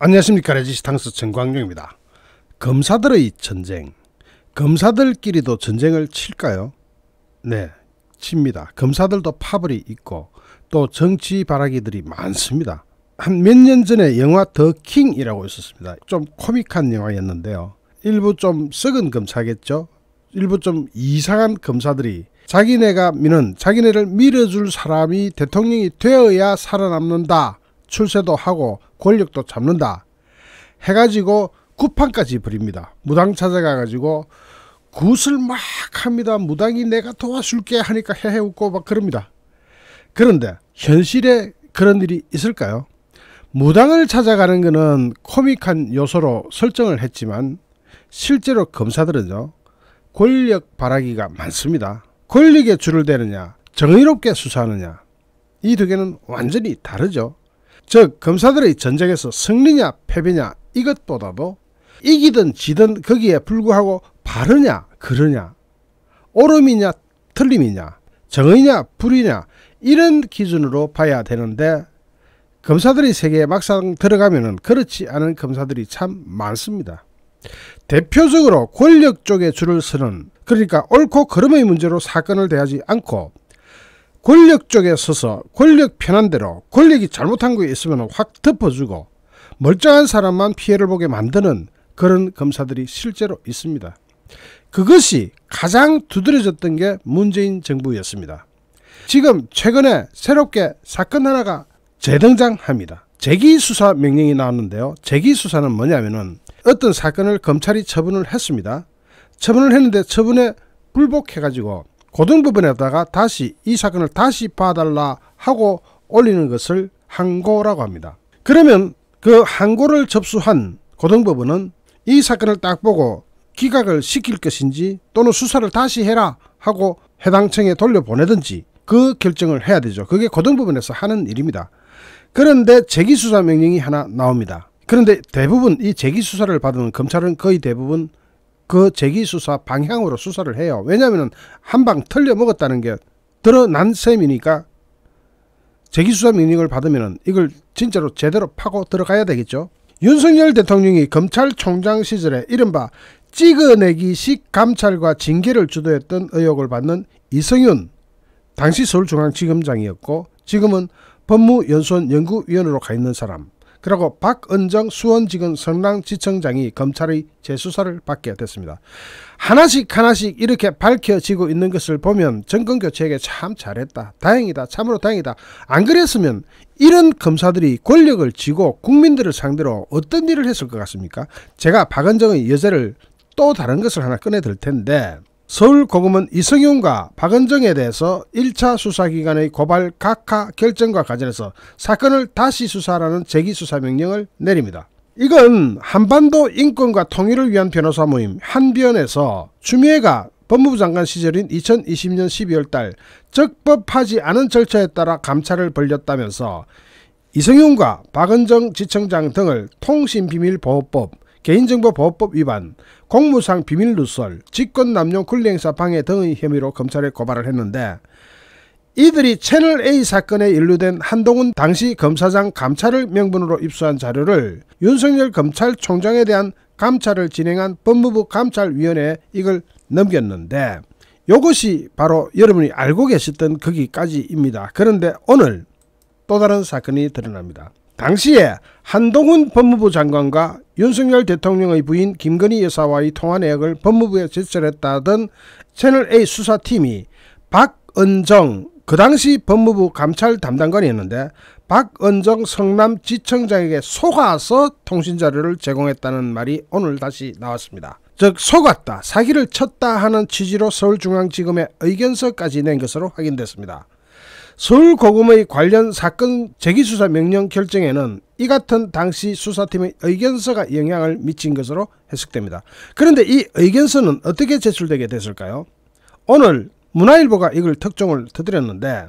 안녕하십니까. 레지스탕스 정광용입니다. 검사들의 전쟁. 검사들끼리도 전쟁을 칠까요? 네, 칩니다. 검사들도 파벌이 있고 또 정치 바라기들이 많습니다. 한 몇 년 전에 영화 더 킹이라고 있었습니다. 좀 코믹한 영화였는데요. 일부 좀 썩은 검사겠죠. 일부 좀 이상한 검사들이 자기네를 밀어줄 사람이 대통령이 되어야 살아남는다, 출세도 하고 권력도 잡는다 해가지고 구판까지 부립니다. 무당 찾아가가지고 굿을 막 합니다. 무당이 내가 도와줄게 하니까 헤헤 웃고 막 그럽니다. 그런데 현실에 그런 일이 있을까요? 무당을 찾아가는 것은 코믹한 요소로 설정을 했지만 실제로 검사들은요, 권력 바라기가 많습니다. 권력에 줄을 대느냐, 정의롭게 수사하느냐, 이 두 개는 완전히 다르죠. 즉 검사들의 전쟁에서 승리냐 패배냐 이것보다도 이기든 지든 거기에 불구하고 바르냐 그르냐, 옳음이냐 틀림이냐, 정의냐 불의냐, 이런 기준으로 봐야 되는데 검사들의 세계에 막상 들어가면은 그렇지 않은 검사들이 참 많습니다. 대표적으로 권력 쪽에 줄을 서는, 그러니까 옳고 그름의 문제로 사건을 대하지 않고 권력 쪽에 서서 권력 편한 대로 권력이 잘못한 거 있으면 확 덮어주고 멀쩡한 사람만 피해를 보게 만드는 그런 검사들이 실제로 있습니다. 그것이 가장 두드러졌던 게 문재인 정부였습니다. 지금 최근에 새롭게 사건 하나가 재등장합니다. 재기수사 명령이 나왔는데요. 재기수사는 뭐냐면은 어떤 사건을 검찰이 처분을 했습니다. 처분을 했는데 처분에 불복해가지고 고등법원에다가 다시 이 사건을 다시 봐달라 하고 올리는 것을 항고라고 합니다. 그러면 그 항고를 접수한 고등법원은 이 사건을 딱 보고 기각을 시킬 것인지 또는 수사를 다시 해라 하고 해당 청에 돌려보내든지 그 결정을 해야 되죠. 그게 고등법원에서 하는 일입니다. 그런데 재기수사 명령이 하나 나옵니다. 그런데 대부분 이 재기수사를 받은 검찰은 거의 대부분 그 재기수사 방향으로 수사를 해요. 왜냐하면 한방 털려 먹었다는 게 드러난 셈이니까 재기수사 명령을 받으면 이걸 진짜로 제대로 파고 들어가야 되겠죠. 윤석열 대통령이 검찰총장 시절에 이른바 찍어내기식 감찰과 징계를 주도했던 의혹을 받는 이성윤, 당시 서울중앙지검장이었고 지금은 법무연수원 연구위원으로 가 있는 사람, 그리고 박은정 수원지검 성남지청장이 검찰의 재수사를 받게 됐습니다. 하나씩 이렇게 밝혀지고 있는 것을 보면 정권교체에게 참 잘했다, 다행이다, 참으로 다행이다. 안 그랬으면 이런 검사들이 권력을 쥐고 국민들을 상대로 어떤 일을 했을 것 같습니까? 제가 박은정의 여죄를 또 다른 것을 하나 꺼내들 텐데, 서울고검은 이성윤과 박은정에 대해서 1차 수사기관의 고발 각하 결정과 관련해서 사건을 다시 수사하라는 재기수사 명령을 내립니다. 이건 한반도 인권과 통일을 위한 변호사 모임 한변에서 추미애가 법무부 장관 시절인 2020년 12월 달 적법하지 않은 절차에 따라 감찰을 벌였다면서 이성윤과 박은정 지청장 등을 통신비밀보호법, 개인정보보호법 위반, 공무상 비밀누설, 직권남용 권리행사 방해 등의 혐의로 검찰에 고발을 했는데, 이들이 채널A 사건에 연루된 한동훈 당시 검사장 감찰을 명분으로 입수한 자료를 윤석열 검찰총장에 대한 감찰을 진행한 법무부 감찰위원회에 이걸 넘겼는데, 이것이 바로 여러분이 알고 계셨던 거기까지입니다. 그런데 오늘 또 다른 사건이 드러납니다. 당시에 한동훈 법무부 장관과 윤석열 대통령의 부인 김건희 여사와의 통화 내역을 법무부에 제출했다던 채널A 수사팀이 박은정, 그 당시 법무부 감찰 담당관이었는데 박은정 성남지청장에게 속아서 통신자료를 제공했다는 말이 오늘 다시 나왔습니다. 즉 속았다, 사기를 쳤다 하는 취지로 서울중앙지검에 의견서까지 낸 것으로 확인됐습니다. 서울고검의 관련 사건 재기수사 명령 결정에는 이 같은 당시 수사팀의 의견서가 영향을 미친 것으로 해석됩니다. 그런데 이 의견서는 어떻게 제출되게 됐을까요? 오늘 문화일보가 이걸 특종을 터뜨렸는데,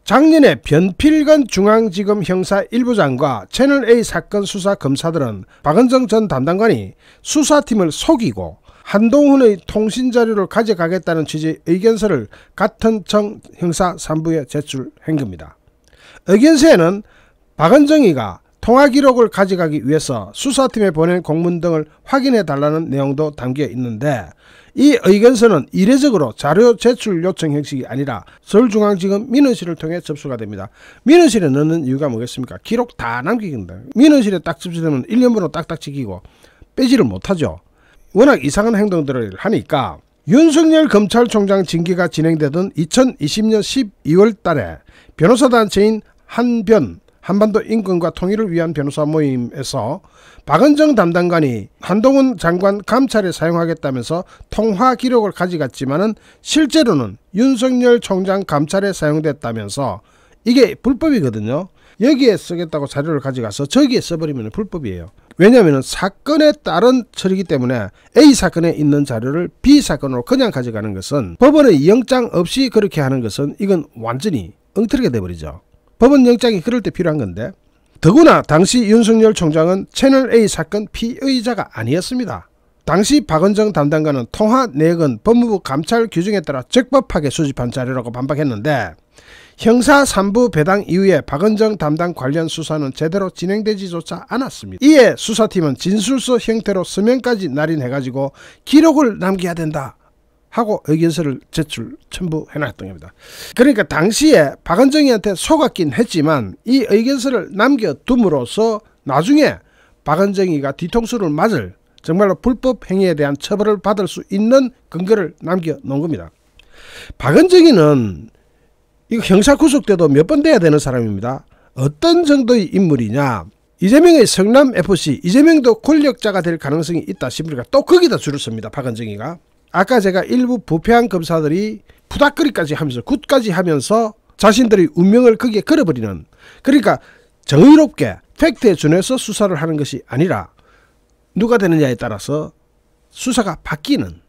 작년에 변필건 중앙지검 형사 1부장과 채널A 사건 수사 검사들은 박은정 전 담당관이 수사팀을 속이고 한동훈의 통신자료를 가져가겠다는 취지의 의견서를 같은 청 형사 3부에 제출한 겁니다. 의견서에는 박은정이가 통화 기록을 가져가기 위해서 수사팀에 보낸 공문 등을 확인해 달라는 내용도 담겨 있는데, 이 의견서는 이례적으로 자료 제출 요청 형식이 아니라 서울중앙지검 민원실을 통해 접수가 됩니다. 민원실에 넣는 이유가 뭐겠습니까? 기록 다 남기긴다. 민원실에 딱 접수되면 1년번호 딱딱 찍히고 빼지를 못하죠. 워낙 이상한 행동들을 하니까 윤석열 검찰총장 징계가 진행되던 2020년 12월 달에 변호사단체인 한반도 인권과 통일을 위한 변호사 모임에서 박은정 담당관이 한동훈 장관 감찰에 사용하겠다면서 통화 기록을 가져갔지만은 실제로는 윤석열 총장 감찰에 사용됐다면서 이게 불법이거든요. 여기에 쓰겠다고 자료를 가져가서 저기에 써버리면 불법이에요. 왜냐하면 사건에 따른 처리이기 때문에 A 사건에 있는 자료를 B 사건으로 그냥 가져가는 것은, 법원의 영장 없이 그렇게 하는 것은 이건 완전히 엉터리가 돼버리죠. 법원 영장이 그럴 때 필요한 건데, 더구나 당시 윤석열 총장은 채널A 사건 피의자가 아니었습니다. 당시 박은정 담당관은 통화 내역은 법무부 감찰 규정에 따라 적법하게 수집한 자료라고 반박했는데, 형사 3부 배당 이후에 박은정 담당 관련 수사는 제대로 진행되지조차 않았습니다. 이에 수사팀은 진술서 형태로 서면까지 날인해가지고 기록을 남겨야 된다 하고 의견서를 첨부해놨던 겁니다. 그러니까 당시에 박은정이한테 속았긴 했지만 이 의견서를 남겨둠으로써 나중에 박은정이가 뒤통수를 맞을 정말로 불법 행위에 대한 처벌을 받을 수 있는 근거를 남겨놓은 겁니다. 박은정이는 이거 형사 구속돼도 몇 번 돼야 되는 사람입니다. 어떤 정도의 인물이냐, 이재명의 성남FC, 이재명도 권력자가 될 가능성이 있다 싶으니까 또 거기다 줄을 씁니다. 박은정이가. 아까 제가 일부 부패한 검사들이 부닥거리까지 하면서 굿까지 하면서 자신들의 운명을 거기에 걸어버리는, 그러니까 정의롭게 팩트에 준해서 수사를 하는 것이 아니라 누가 되느냐에 따라서 수사가 바뀌는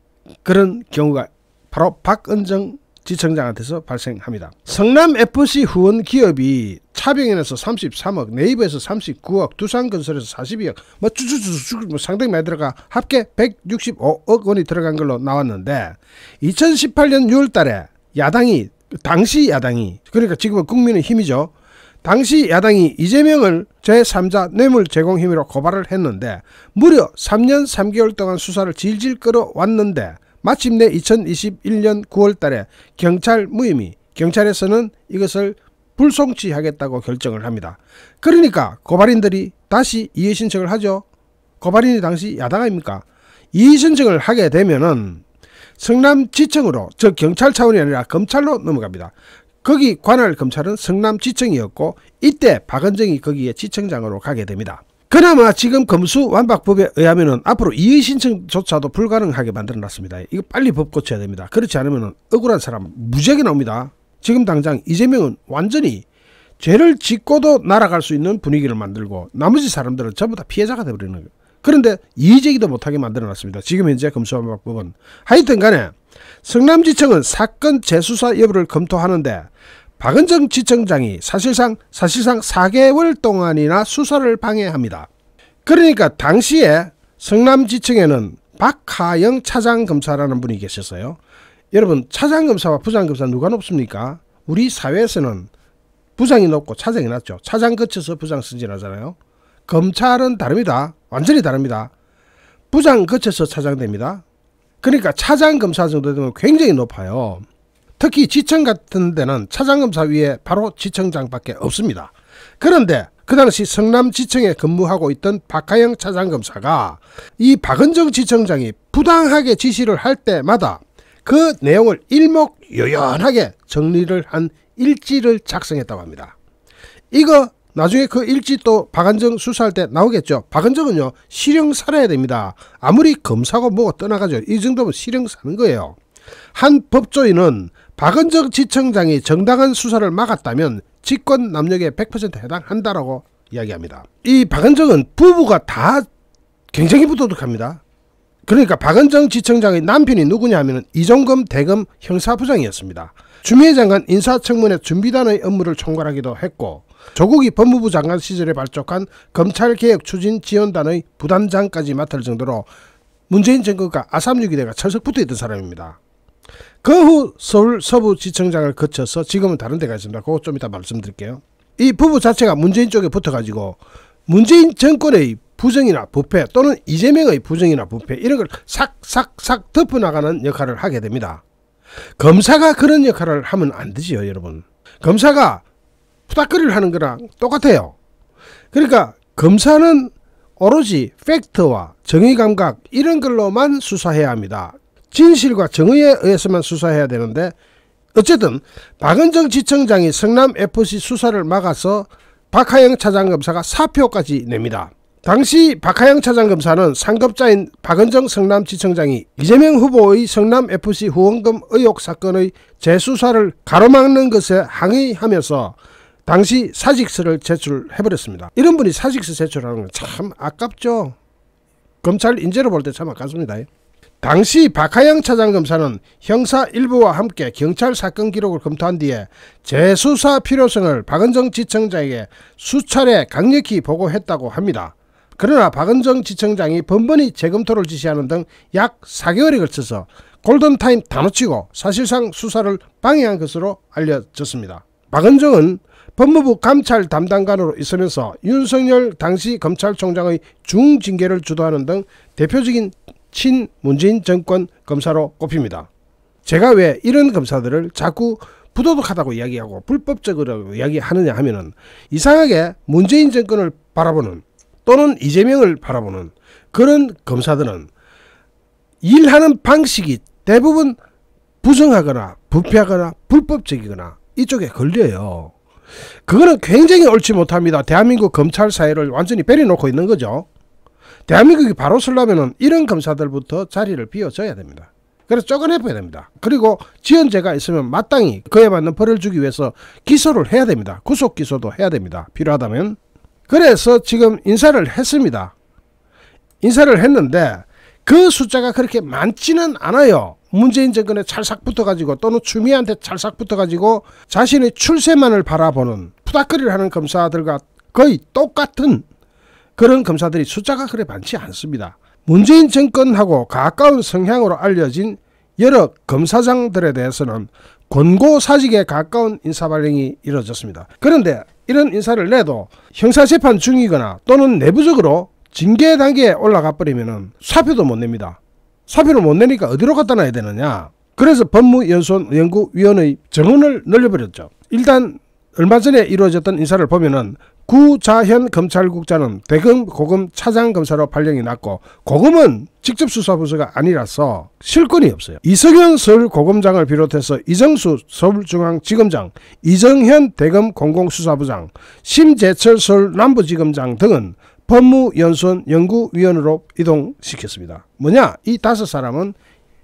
그런 경우가 바로 박은정 지청장한테서 발생합니다. 성남FC 후원 기업이 차병현에서 33억, 네이버에서 39억, 두산건설에서 42억, 뭐 상당히 많이 들어가 합계 165억 원이 들어간 걸로 나왔는데, 2018년 6월 달에 당시 야당이, 그러니까 지금은 국민의힘이죠. 당시 야당이 이재명을 제3자 뇌물 제공 혐의로 고발을 했는데, 무려 3년 3개월 동안 수사를 질질 끌어왔는데, 마침내 2021년 9월 달에 경찰 무혐의, 경찰에서는 이것을 불송치하겠다고 결정을 합니다. 그러니까 고발인들이 다시 이의 신청을 하죠. 고발인이 당시 야당 아닙니까? 이의 신청을 하게 되면은 성남지청으로, 즉 경찰 차원이 아니라 검찰로 넘어갑니다. 거기 관할 검찰은 성남지청이었고, 이때 박은정이 거기에 지청장으로 가게 됩니다. 그나마 지금 검수완박법에 의하면은 앞으로 이의 신청조차도 불가능하게 만들어놨습니다. 이거 빨리 법 고쳐야 됩니다. 그렇지 않으면 억울한 사람 무지하게 나옵니다. 지금 당장 이재명은 완전히 죄를 짓고도 날아갈 수 있는 분위기를 만들고, 나머지 사람들은 전부 다 피해자가 되어버리는 거예요. 그런데 이의제기도 못하게 만들어놨습니다. 지금 현재 검수완박법은. 하여튼 간에 성남지청은 사건 재수사 여부를 검토하는데, 박은정 지청장이 사실상 4개월 동안이나 수사를 방해합니다. 그러니까 당시에 성남지청에는 박하영 차장검사라는 분이 계셨어요. 여러분, 차장검사와 부장검사 누가 높습니까? 우리 사회에서는 부장이 높고 차장이 낮죠. 차장 거쳐서 부장 승진하잖아요. 검찰은 다릅니다. 완전히 다릅니다. 부장 거쳐서 차장 됩니다. 그러니까 차장검사 정도 되면 굉장히 높아요. 특히 지청 같은 데는 차장검사 위에 바로 지청장밖에 없습니다. 그런데 그 당시 성남지청에 근무하고 있던 박하영 차장검사가 이 박은정 지청장이 부당하게 지시를 할 때마다 그 내용을 일목요연하게 정리를 한 일지를 작성했다고 합니다. 이거 나중에 그 일지 또 박은정 수사할 때 나오겠죠. 박은정은요, 실형 살아야 됩니다. 아무리 검사고 뭐가 떠나가죠. 이 정도면 실형 사는 거예요. 한 법조인은 박은정 지청장이 정당한 수사를 막았다면 직권 남용에 100% 해당한다라고 이야기합니다. 이 박은정은 부부가 다 굉장히 부도덕합니다. 그러니까 박은정 지청장의 남편이 누구냐 하면 이종검 대검 형사부장이었습니다. 추미애 장관 인사청문회 준비단의 업무를 총괄하기도 했고, 조국이 법무부 장관 시절에 발족한 검찰개혁 추진지원단의 부단장까지 맡을 정도로 문재인 정권과 아361대가 철석 붙어있던 사람입니다. 그 후 서울 서부지청장을 거쳐서 지금은 다른 데가 있습니다. 그거 좀 이따 말씀드릴게요. 이 부부 자체가 문재인 쪽에 붙어가지고 문재인 정권의 부정이나 부패 또는 이재명의 부정이나 부패 이런 걸 싹싹싹 덮어나가는 역할을 하게 됩니다. 검사가 그런 역할을 하면 안 되지요, 여러분. 검사가 푸닥거리를 하는 거랑 똑같아요. 그러니까 검사는 오로지 팩트와 정의감각 이런 걸로만 수사해야 합니다. 진실과 정의에 의해서만 수사해야 되는데 어쨌든 박은정 지청장이 성남FC 수사를 막아서 박하영 차장검사가 사표까지 냅니다. 당시 박하영 차장검사는 상급자인 박은정 성남지청장이 이재명 후보의 성남FC 후원금 의혹 사건의 재수사를 가로막는 것에 항의하면서 당시 사직서를 제출해버렸습니다. 이런 분이 사직서 제출하는 건 참 아깝죠. 검찰 인재로 볼 때 참 아깝습니다. 당시 박하영 차장검사는 형사 일부와 함께 경찰 사건 기록을 검토한 뒤에 재수사 필요성을 박은정 지청장에게 수차례 강력히 보고했다고 합니다. 그러나 박은정 지청장이 번번이 재검토를 지시하는 등 약 4개월에 걸쳐서 골든타임 다 놓치고 사실상 수사를 방해한 것으로 알려졌습니다. 박은정은 법무부 감찰 담당관으로 있으면서 윤석열 당시 검찰총장의 중징계를 주도하는 등 대표적인 친문재인 정권 검사로 꼽힙니다. 제가 왜 이런 검사들을 자꾸 부도덕하다고 이야기하고 불법적으로 이야기하느냐 하면은 이상하게 문재인 정권을 바라보는 또는 이재명을 바라보는 그런 검사들은 일하는 방식이 대부분 부정하거나 부패하거나 불법적이거나 이쪽에 걸려요. 그거는 굉장히 옳지 못합니다. 대한민국 검찰 사회를 완전히 베려놓고 있는 거죠. 대한민국이 바로 서려면 이런 검사들부터 자리를 비워줘야 됩니다. 그래서 쫓아내야 됩니다. 그리고 지연죄가 있으면 마땅히 그에 맞는 벌을 주기 위해서 기소를 해야 됩니다. 구속 기소도 해야 됩니다. 필요하다면. 그래서 지금 인사를 했습니다. 인사를 했는데 그 숫자가 그렇게 많지는 않아요. 문재인 정권에 찰싹 붙어가지고 또는 추미애한테 찰싹 붙어가지고 자신의 출세만을 바라보는 푸닥거리를 하는 검사들과 거의 똑같은 그런 검사들이 숫자가 그렇게 많지 않습니다. 문재인 정권하고 가까운 성향으로 알려진 여러 검사장들에 대해서는 권고사직에 가까운 인사발령이 이루어졌습니다. 그런데 이런 인사를 내도 형사재판 중이거나 또는 내부적으로 징계 단계에 올라가 버리면 사표도 못 냅니다. 사표를 못 내니까 어디로 갖다 놔야 되느냐. 그래서 법무연수연구위원회 정원을 늘려버렸죠. 일단 얼마 전에 이루어졌던 인사를 보면은 구자현 검찰국장은 대검 고검 차장검사로 발령이 났고 고검은 직접 수사부서가 아니라서 실권이 없어요. 이석현 서울고검장을 비롯해서 이정수 서울중앙지검장, 이정현 대검 공공수사부장, 심재철 서울남부지검장 등은 법무연수연구위원으로 이동시켰습니다. 뭐냐? 이 5사람은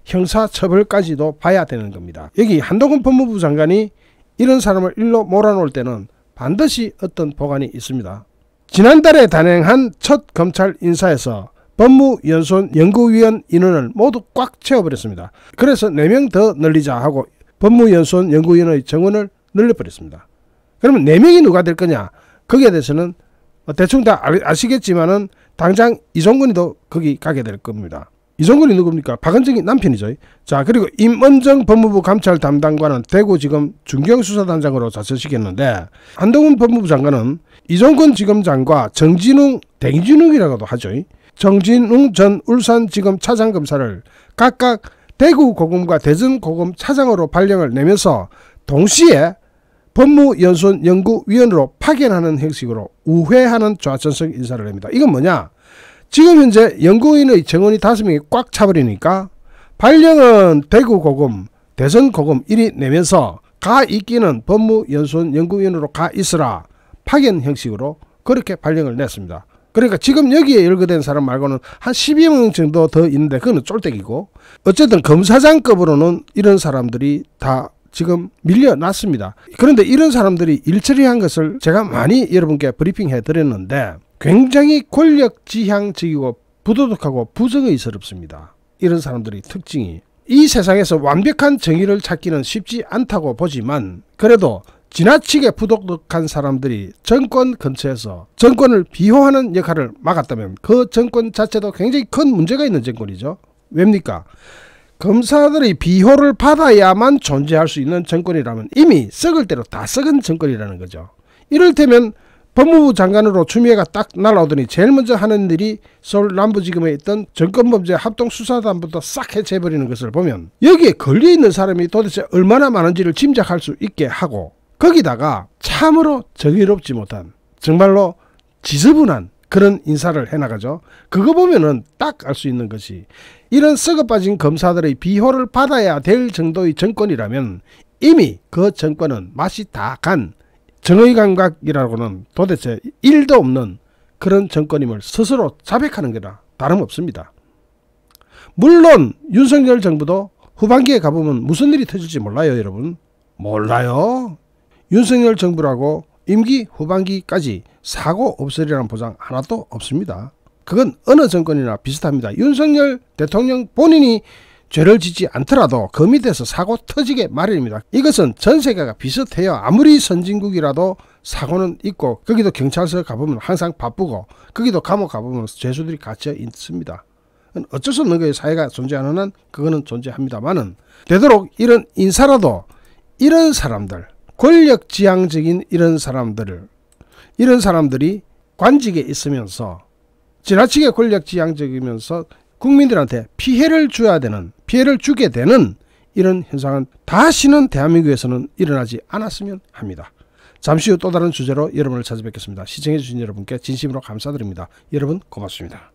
형사처벌까지도 봐야 되는 겁니다. 여기 한동훈 법무부 장관이 이런 사람을 일로 몰아놓을 때는 반드시 어떤 보관이 있습니다. 지난달에 단행한 첫 검찰 인사에서 법무연수연구위원 인원을 모두 꽉 채워버렸습니다. 그래서 4명 더 늘리자 하고 법무연수연구위원의 정원을 늘려버렸습니다. 그러면 4명이 누가 될 거냐? 거기에 대해서는 대충 다 아시겠지만은 당장 이종근이도 거기 가게 될 겁니다. 이종근이 누굽니까? 박은정이 남편이죠. 자, 그리고 임은정 법무부 감찰 담당관은 대구지검 중경수사단장으로 자처시켰는데 한동훈 법무부 장관은 이종근 지검장과 대진웅이라고도 하죠. 정진웅 전 울산지검 차장검사를 각각 대구고검과 대전고검 차장으로 발령을 내면서 동시에 법무연수연구위원으로 파견하는 형식으로 우회하는 좌천성 인사를 합니다. 이건 뭐냐? 지금 현재 연구인의 정원이 5명이 꽉 차버리니까 발령은 대구고검, 대전고검 이리 내면서 가 있기는 법무연수연구위원으로 가 있으라 파견 형식으로 그렇게 발령을 냈습니다. 그러니까 지금 여기에 열거된 사람 말고는 한 12명 명 정도 더 있는데 그거는 쫄대기고 어쨌든 검사장급으로는 이런 사람들이 다 지금 밀려났습니다. 그런데 이런 사람들이 일처리한 것을 제가 많이 여러분께 브리핑해 드렸는데 굉장히 권력지향적이고 부도덕하고 부정의스럽습니다. 이런 사람들의 특징이. 이 세상에서 완벽한 정의를 찾기는 쉽지 않다고 보지만 그래도 지나치게 부도덕한 사람들이 정권 근처에서 정권을 비호하는 역할을 막았다면 그 정권 자체도 굉장히 큰 문제가 있는 정권이죠. 왜입니까? 검사들의 비호를 받아야만 존재할 수 있는 정권이라면 이미 썩을 대로 다 썩은 정권이라는 거죠. 이를테면 법무부 장관으로 추미애가 딱 날아오더니 제일 먼저 하는 일이 서울 남부지검에 있던 정권범죄 합동수사단부터 싹 해체해버리는 것을 보면 여기에 걸려있는 사람이 도대체 얼마나 많은지를 짐작할 수 있게 하고 거기다가 참으로 정의롭지 못한 정말로 지저분한 그런 인사를 해나가죠. 그거 보면은 딱 알 수 있는 것이 이런 썩어빠진 검사들의 비호를 받아야 될 정도의 정권이라면 이미 그 정권은 맛이 다 간 정의 감각이라고는 도대체 1도 없는 그런 정권임을 스스로 자백하는 게나 다름없습니다. 물론 윤석열 정부도 후반기에 가보면 무슨 일이 터질지 몰라요. 여러분 몰라요. 윤석열 정부라고 임기 후반기까지 사고 없으리라는 보장 하나도 없습니다. 그건 어느 정권이나 비슷합니다. 윤석열 대통령 본인이 죄를 짓지 않더라도 그 밑에서 사고 터지게 마련입니다. 이것은 전 세계가 비슷해요. 아무리 선진국이라도 사고는 있고 거기도 경찰서 가보면 항상 바쁘고 거기도 감옥 가보면 죄수들이 갇혀 있습니다. 어쩔 수 없는 거예요. 사회가 존재하는 한 그거는 존재합니다만은 되도록 이런 인사라도 이런 사람들 권력지향적인 이런 사람들이 관직에 있으면서 지나치게 권력지향적이면서 국민들한테 피해를 주게 되는 이런 현상은 다시는 대한민국에서는 일어나지 않았으면 합니다. 잠시 후 또 다른 주제로 여러분을 찾아뵙겠습니다. 시청해주신 여러분께 진심으로 감사드립니다. 여러분 고맙습니다.